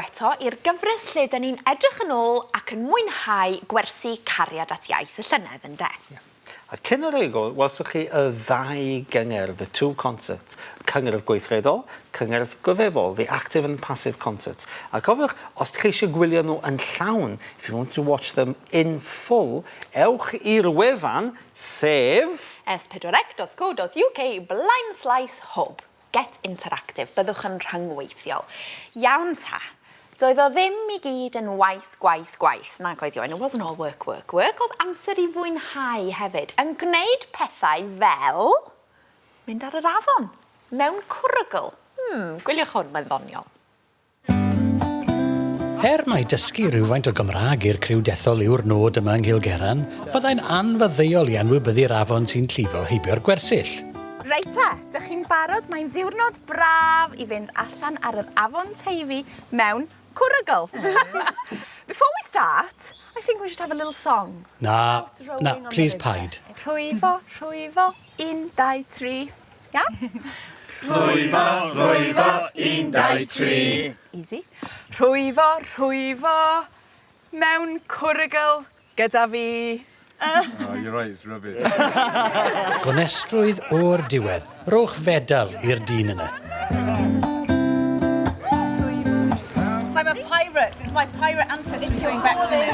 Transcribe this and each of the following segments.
eto i'r gyfres lle dyn ni'n edrych yn ôl ac yn mwynhau gwersi cariad at iaith y llynedd ynde. A cyn yr eigol, welsoch chi y ddau gyngerdd, the two concerts, cyngerdd gweithredol, cyngerdd gyfefol, the active and passive concerts. A cofiwch, os chi eisiau gwylio nhw yn llawn, if you want to watch them in full, ewch i'r wefan, sef s4c.co.uk/hub. Get interactive, byddwch yn rhyngweithiol. Iawn ta, doedd o ddim I gyd yn waith, gwaith, nag oedd Ioen. It wasn't all work. Oedd amser I fwynhau hefyd, yn gwneud pethau fel mynd ar yr afon, mewn cwrygl. Gwyliwch hwn, mae'n ddoniol. Mai dysgu rhywfaint o Gymraeg i'r criw dethol yw'r nod yma yng Nghylgeran, fyddai'n anfyddeuol I anwybyddu'r afon sy'n llifo heibio'r gwersyll. Reit te, dych chi'n barod, mae'n ddiwrnod braf I fynd allan ar yr afon Teifi mewn cwrygl. Before we start, I think we should have a little song. Na, please paid. Rhwyfo, 1, 2, 3. Iawn? Rhwyfo, 1, 2, 3. Easy. Rhwyfo, mewn cwrygl gyda fi. Oh, you're right, it's rubbish. Gonestrwydd o'r diwedd. Rowch fedal i'r dyn yna. I'm a pirate. It's my pirate ancestry going back to me.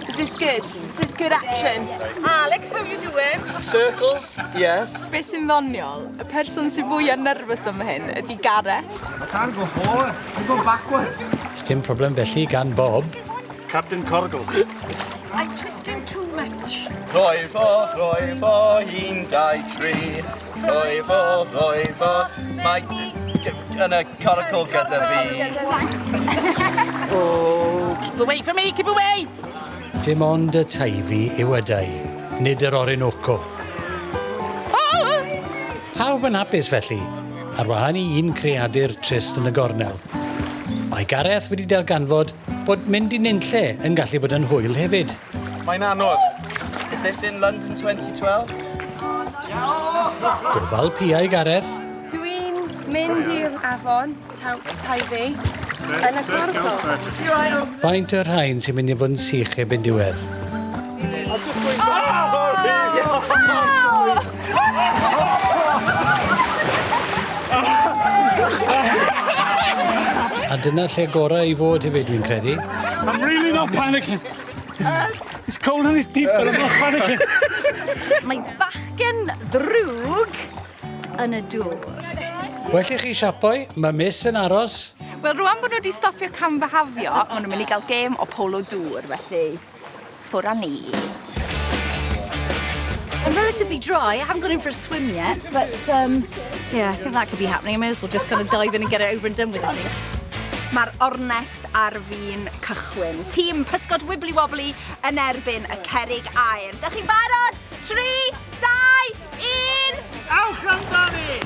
Is this good? Is this good action? Alex, how are you doing? Circles, yes. Be sy'n ddoniol, y person sy'n fwy nervous am hyn ydi Gareth. I can't go forward, I go backwards. Sdim problem felly gan Bob. Captain Corrigal. I'm twisting too much. Rhwyfo, 1, 2, 3. Rhwyfo, mae yn y coracl gyda fi. Oh, keep away from me, keep away! Dim ond y Teifi yw y dau, nid yr Orinoco. Pawb yn hapus felly, ar wahân I un creadur trist yn y gornel. Mae Gareth wedi darganfod bod mynd I nunlle yn gallu bod yn hwyl hefyd. Mae'n anodd. Is this in London 2012? Gofal piau Gareth. Dwi'n mynd i'r afon, Teifi, yn y corfol. Faint o'r rhain sy'n mynd I fod yn sych erbyn diwedd. A dyna lle gorau I fod hefyd dwi'n credu. I'm really not panicking. It's cold and it's deep, but I'm not panicking. Mae bachgen drwg yn y dŵr. Well I chi siapoi, mae Miss yn aros. Wel, rwan bod nhw wedi stopio camfahafio, maen nhw'n mynd I gael gêm o polo dŵr, felly ffwr â ni. I'm relatively dry. I haven't got in for a swim yet, but yeah, I think that could be happening. I may as well just kind of dive in and get it over and done with, I think. Mae'r ornest ar fi'n cychwyn. Tîm Pysgod Wibbly Wobbly yn erbyn y cerrig aur. Dych chi'n barod? 3, 2, 1... Awch amdani!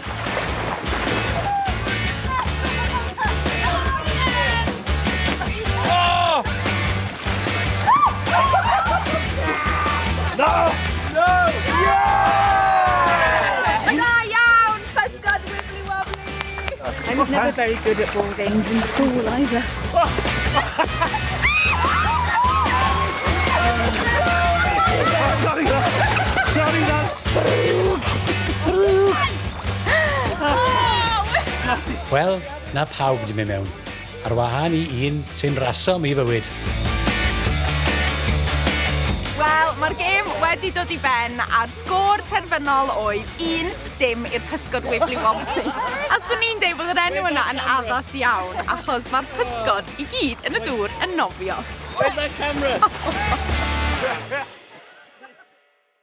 Oh! No! No! Da iawn, Pysgod Wibbly Wobbly! I was never very good at ball games in school either. Sorry, Dad. Wel, na pawb di mynd mewn. Ar wahân I un sy'n rasom I fywyd. Wel, mae'r gêm wedi dod I ben a'r sgôr terfynol oedd 1-0 i'r Pysgod Wibbly Wobbly. A swn i'n dweud bod yr enw yna yn addas iawn, achos mae'r pysgod I gyd yn y dŵr yn nofio. Where's that camera?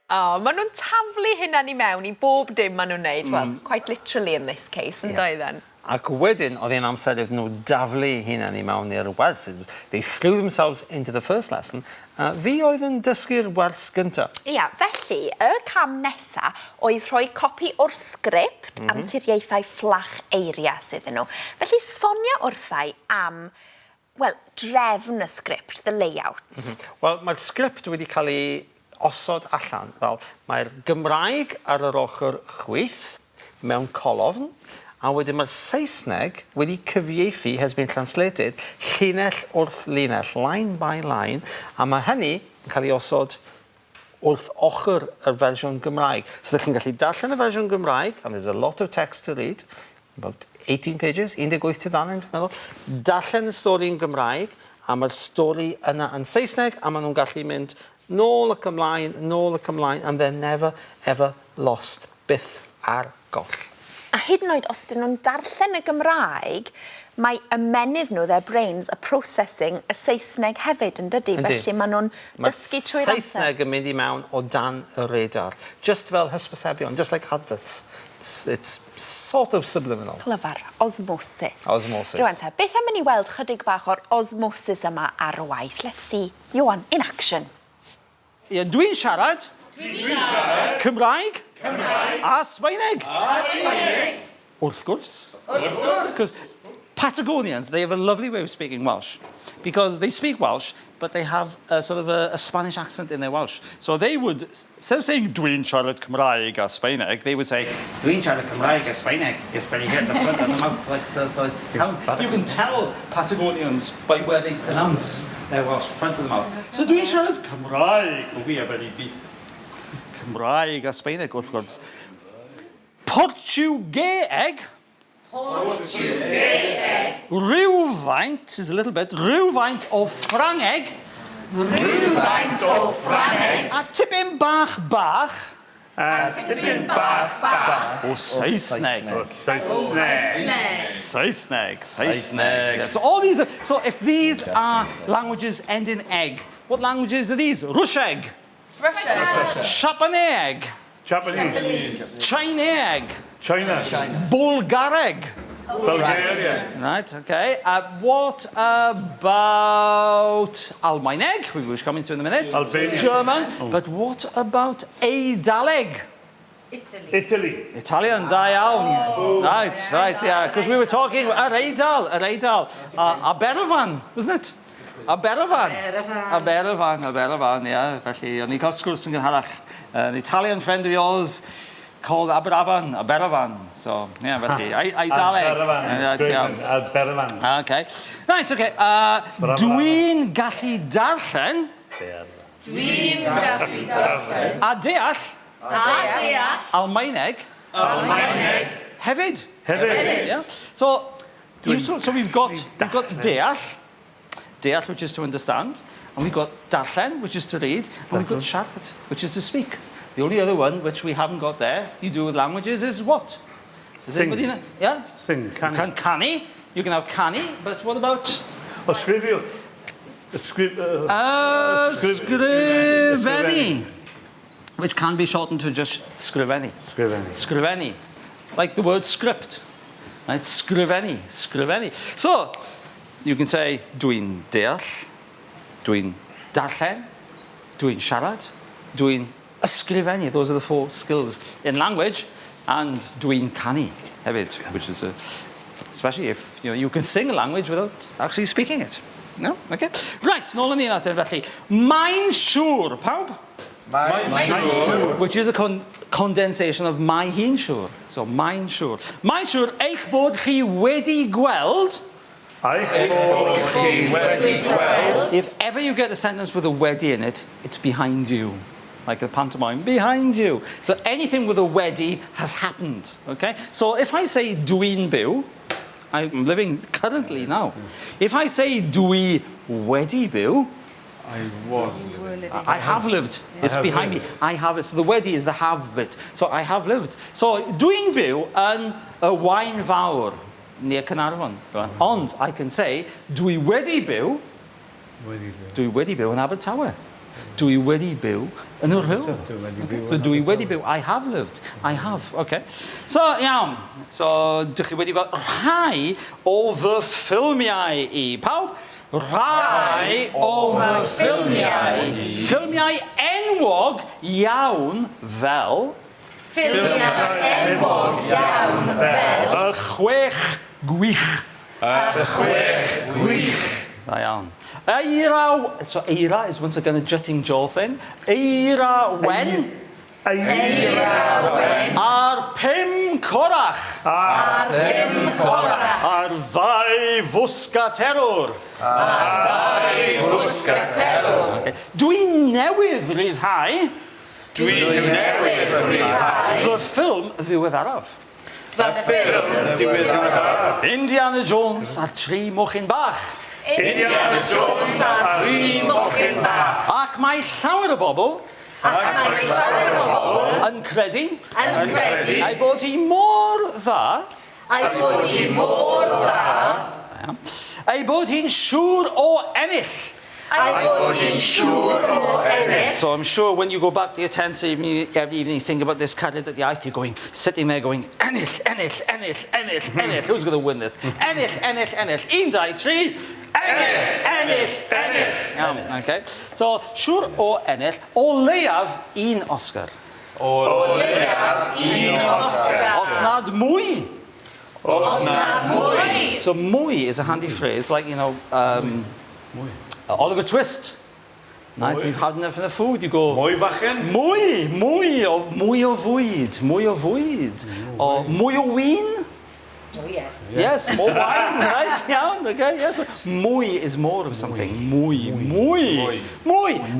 Maen nhw'n taflu hynna ni mewn I bob dim maen nhw'n neud. Well, quite literally in this case, yn doedden. Ac wedyn, oedd ein amser iddyn nhw daflu hynna ni mewn i'r wers. They threw themselves into the first lesson. Fi oedd yn dysgu'r wers gyntaf. Ia, felly, y cam nesa oedd rhoi copi o'r sgript Anturiaethau Fflach Eirias iddyn nhw. Felly, sonia wrthau am, wel, drefn y sgript, the layout. Wel, mae'r sgript wedi cael ei osod allan. Mae'r Gymraeg ar yr ochr chwith mewn colofn, A wedyn mae'r Saesneg wedi cyfieithu, has been translated, llinell wrth linell, line by line, a mae hynny yn cael ei osod wrth ochr y fersiwn Gymraeg. So ydych chi'n gallu darllen y fersiwn Gymraeg, and there's a lot of text to read, about 18 pages, 18 tudalen, dwi'n meddwl. Darllen y stori yn Gymraeg, a mae'r stori yna yn Saesneg, a maen nhw'n gallu mynd nôl ac ymlaen, and they're never, ever lost, byth ar goll. A hyd yn oed, os dyn nhw'n darllen y Gymraeg, mae ymenydd nhw, their brains, are processing y Saesneg hefyd yn dydi. Felly maen nhw'n dysgu trwy'r amser. Mae Saesneg yn mynd i mewn o dan y radar. Just fel hysbysebion, just like adverts. It's sort of subliminal. Clyfar, osmosis. Osmosis. Rwan te, beth am i ni weld chydig bach o'r osmosis yma ar y waith? Let's see, Iwan, in action. Ie, dwi'n siarad. Cymraeg. A Sbaeneg. Wrth gwrs. Because Patagonians, they have a lovely way of speaking Welsh. Because they speak Welsh, but they have a sort of a Spanish accent in their Welsh. So they would, instead of saying dwi'n siarad Cymraeg a Sbaeneg, they would say dwi'n siarad Cymraeg a Sbaeneg. It's very hit the front of the mouth. Like, so it's sound. You can tell Patagonians by where they pronounce their Welsh, front of the mouth. So dwi'n siarad Cymraeg. Well, we are very deep. Cymraeg a Sbaeneg, wrth gwrs. Portiwgeeg. Rhywfaint is a little bit. Rhywfaint o Ffrangeg. A tipyn bach. O Saesneg. Saesneg. So all these are, so if these are languages end in egg, what languages are these? Russieg. Japanese. Chinese. China. Bulgareg. Bulgaria. Right, okay. What about Almaeneg, which we'll come into in a minute? Albania. German. But what about Eidaleg? Italy. Italian, da iawn. Right, yeah. Because we were talking ar Eidal. Aberfan, wasn't it? Aberfan, yeah. Felly, o'n i cael sgwrs yn gynharach. An Italian friend of yours called Aberfan. So, yeah, felly, Eidaleg. Aberfan. Okay. Right, okay. Dwi'n gallu darllen. A deall. Almaeneg. Hefyd. Yeah. So we've got deall. Deall, which is to understand, and we've got darllen, which is to read, and we've got siarad, which is to speak. The only other one which we haven't got there, you do with languages, is what? Does anybody know? Yeah? Sing, canu. You can canny, you can have canny, but what about? Sgrifio. Sgrifennu, which can be shortened to just sgrifennu. Sgrifennu, like the word script, right? Sgrifennu. So, you can say dwi'n deall, dwi'n darllen, dwi'n siarad, dwi'n ysgrifennu. Those are the 4 skills in language, and dwi'n canu hefyd, which is especially if you can sing a language without actually speaking it. No? Okay. Right, nôl yn un atyn felly. Mae'n siŵr, pawb? Mae'n siŵr. Which is a condensation of mae hi'n siŵr. So, mae'n siŵr. Mae'n siŵr eich bod chi wedi gweld. If ever you get a sentence with a wedi in it, it's behind you. Like the pantomime, behind you. So anything with a wedi has happened, okay? So if I say dwi'n byw, I'm living currently now. If I say dwi wedi byw, I have lived. It's behind me. I have it. So the wedi is the have bit. So I have lived. So dwi'n byw yn y wain fawr. Near Caernarfon. Ond I can say, dwi wedi byw yn Abertawe. Dwi wedi byw yn yr Rhyl. So dwi wedi byw, I have lived. I have, okay. So, iawn. So, dych chi wedi gweld rhai o fy ffilmiau i. Pawb? Rhai o fy ffilmiau. Ffilmiau enwog iawn fel... Ffilmiau enwog iawn fel... Y chwech gwych. Da iawn. Eira, so eira is once again a jutting jaw thing. Eira wen. Eirawen. A'r 5 corach. Ar 5 corach. A'r 2 fwsga terwr. Ar 2 fwsga terwr. Okay. Dwi'n newydd rhyddhau Dwi'n newydd rhyddhau fy ffilm ddiweddaraf. fy ffilm ddiweddaraf. Indiana Jones a'r 3 mochyn bach. Indiana Jones a 3 mochyn bach. Ac mae llawer o bobl Ac mae llawer o bobl yn credu yn credu ei bod hi mor dda ei bod hi mor dda ei bod hi'n siŵr o ennill. ei bod hi'n siŵr o ennill. So I'm sure when you go back to your tent every evening, you think about this cariad at the iaith, you're going, sitting there going, ennill, ennill, ennill, ennill, ennill. Who's going to win this? Ennill, ennill, ennill. 1, 2, 3. Ennill, ennill, ennill. Iawn, okay. So, siŵr o ennill, o leiaf 1 Oscar. O leiaf 1 Oscar. Os nad mwy. Os nad mwy. So, mwy is a handy phrase, like, you know, Oliver Twist. Right? We've had enough of the food. You go, Mwy bachgen? mwy o fwyd. Or mwy o wyn. Oh, yes. Yes, more wine, right? Yeah, okay, yes. Mwy is more of something. Mwy.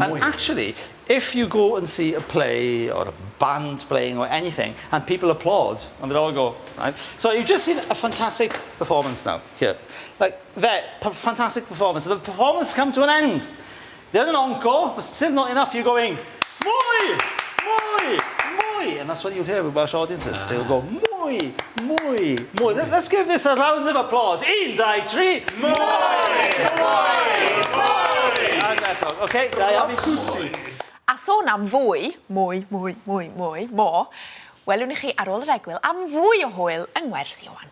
And actually, if you go and see a play or a band playing or anything, and people applaud, and they all go, right? So you've just seen a fantastic performance now, here. Like, there, fantastic performance. The performance come to an end. There's an encore, but still not enough. You're going, mwy. And that's what you'd hear with Welsh audiences. They'll go, mwy. Let's give this a round of applause. 1, 2, 3. Mwy. And that's all. Okay, A sôn am fwy, mo, welwn i chi ar ôl yr egwyl am fwy o hwyl yng Gwersi Wan.